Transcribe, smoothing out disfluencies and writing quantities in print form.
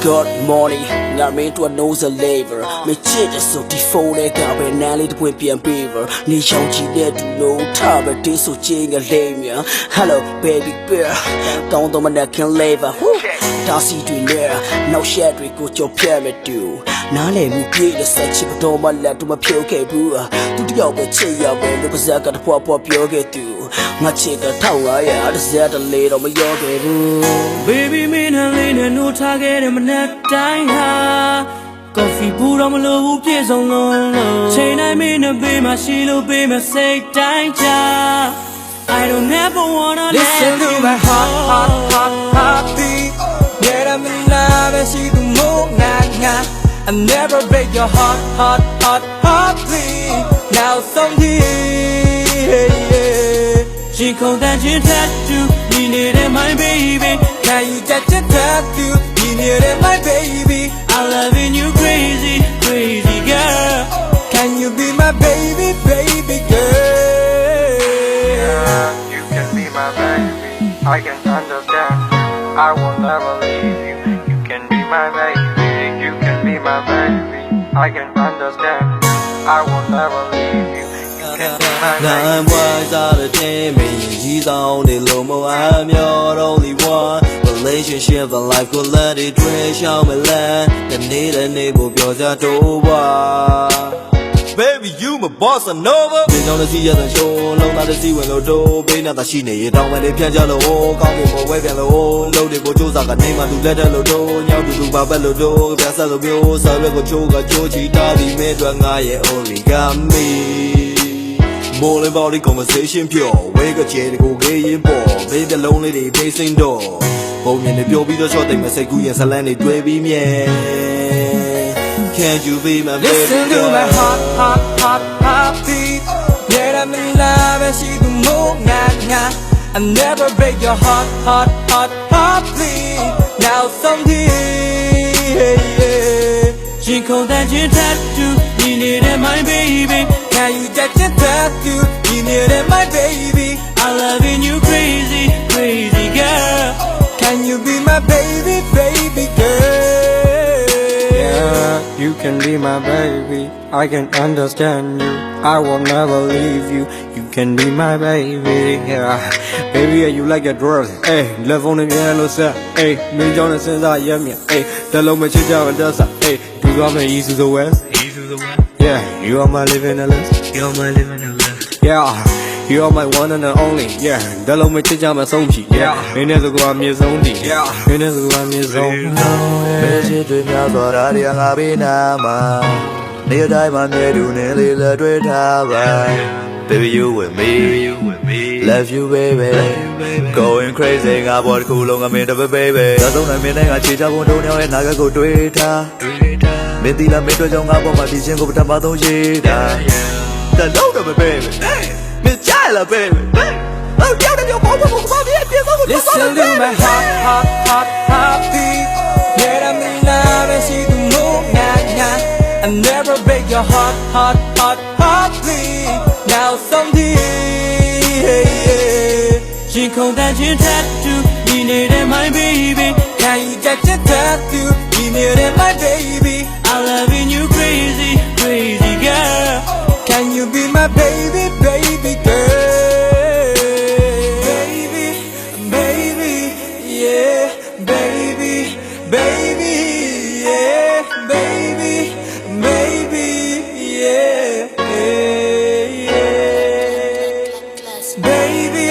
Good morning, ngả mến tuần nấu giờ labor. Mày chết để số đi phô để cả bên nà lấy quên biển beaver. Ni chồng chỉ để đủ nấu thả về đi số chơi ngả lame. Hello baby bear, don't do mình đã can labor. Ta si tụi nè, now share tụi cô cho pyramid do. Nà lệ mù kia để sai chỉ có đồ mà lẹ tụi mà phiêu kề bùa. Tụi đi học về chơi học về lúc giờ cả phò phò phiêu kề tụ. Ngả chết cả thâu à ya, để giờ đã lấy đâu mà yo kề bùa. Baby mình hẳn lên nè nô thả kề để mình nèတိုင်းha. Coffee ဘူးတော့မလို့ဘူးပြည့်စုံလုံးလို့ချိန်တိုင်းမင်းနဲ့ပေးမှရှိလို့ပေးမှစိတ်တိုင်းချ I don't ever wanna listen to my heart beat. Yeah, I'm in love and she do more nga. I never break your heart beat. Now someday, she called that you tattoo. You needed my baby. Can you touch your tattoo? You needed my baby. I'm loving you crazy, crazy girl. Can you be my baby, baby girl? Yeah, you can be my baby. I can understand. I will never leave you. You can be my baby. You can be my baby. I can understand. I will never leave you. You can be my baby. Nine boys out of 10 million. He's only low mo. I'm your only one. Relationship and life could let it drink. Show me land. The need a neighbor. Because I don't want. Baby, you my boss and over. 你找的是一场 show， 弄到的是温柔多，被那大戏内当外的偏见了我，刚给我外变了我，老的我就咋个你妈都在这路多，鸟嘟嘟把白路多，别啥都没有，啥月个秋个秋其他的没转俺也 origami。莫能把你 conversation 票，为个节的个给一波，别别 lonely 的背心多，后面的表比的小弟们谁顾颜色蓝的对比面。Can't you be my baby listen to my heart beat. Yeah, I'm in love and she do more nga. I never break your heart beat. Now someday, She called that you tattoo. You needed my baby. can you touch your tattoo? You needed my baby. I'm loving you crazy, crazy girl. Can you be my baby, baby girl? Yeah, you can be my baby. I can understand you. I will never leave you. You can be my baby. Yeah, baby, you like your drawers. Hey, love on the yellow side. Hey, me on the sense I am me. Hey, the low me chicha and dasa. Hey, do you want me east to the west? East to the west. Yeah, you are my living the list. You are my living the list. Yeah. You are my one and only, yeah. ဒါလုံးမချစ်ကြမှာဆုံးပြီ, yeah. မင်းနဲ့စကွာမြေဆုံးတည်, yeah. မင်းနဲ့စကွာမြေဆုံး. မဲချစ်တွေများစွာဓာတ်ရငါပေးနာမှာနေတိုင်းမှာမြဲတူနေလေလက်တွေ့ထားပါ Baby you with me Love you baby Going crazy ငါဘောတစ်ခုလုံးငါမင်းတပ baby ဒါဆုံးနိုင်မင်းနဲ့ငါချေချဖို့တုံးရောက်ရဲ့နာကကိုတွေးထားမင်းတီလာမင်းတို့ကြောင့်ငါပေါ်မှာဒီချင်းကိုပထမဆုံးရှိတာဒါလုံးတော့ baby Miss Jayla, baby. Oh, yeah, you're going to listen to my heart beat. Yeah, I'm in love and she do more nga. I never break your heart beat. Now someday, She called that you tattoo. You needed my baby. can you touch your tattoo? You needed my baby. I'm loving you crazy, crazy girl. Can you be my baby, baby girl? Baby, baby, yeah, baby, baby, yeah, baby, baby, yeah, yeah. Baby,